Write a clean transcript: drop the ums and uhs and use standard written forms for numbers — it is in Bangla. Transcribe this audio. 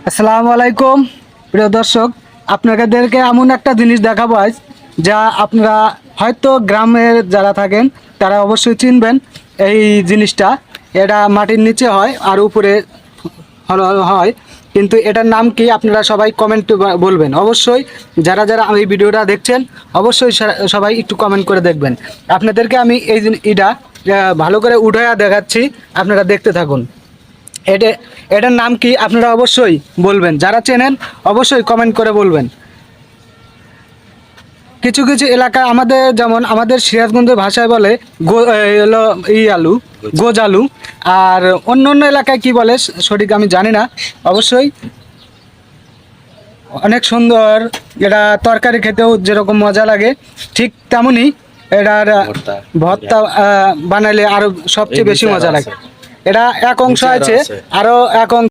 আসসালামু আলাইকুম প্রিয় দর্শক, আপনাদেরকে এমন একটা জিনিস দেখাবো আজ, যা আপনারা হয়তো গ্রামের যারা থাকেন তারা অবশ্যই চিনবেন। এই জিনিসটা এটা মাটির নিচে হয় আর উপরে হয়, কিন্তু এটার নাম কি আপনারা সবাই কমেন্টে বলবেন। অবশ্যই যারা যারা এই ভিডিওটা দেখছেন অবশ্যই সবাই একটু কমেন্ট করে দেখবেন। আপনাদেরকে আমি এটা ভালো করে উঠায়া দেখাচ্ছি, আপনারা দেখতে থাকুন। এটা এটার নাম কি আপনারা অবশ্যই বলবেন, যারা চেনেন অবশ্যই কমেন্ট করে বলবেন। কিছু কিছু এলাকা আমাদের, যেমন আমাদের সিরাজগঞ্জের ভাষায় বলে হলো আলু, গোজ আলু। আর অন্য অন্য এলাকায় কি বলে সঠিক আমি জানি না। অবশ্যই অনেক সুন্দর, এটা তরকারি খেতেও যেরকম মজা লাগে ঠিক তেমনই এটার ভর্তা বানালে আরো সবচেয়ে বেশি মজা লাগে। এটা এক অংশ আছে, আরো এক অংশ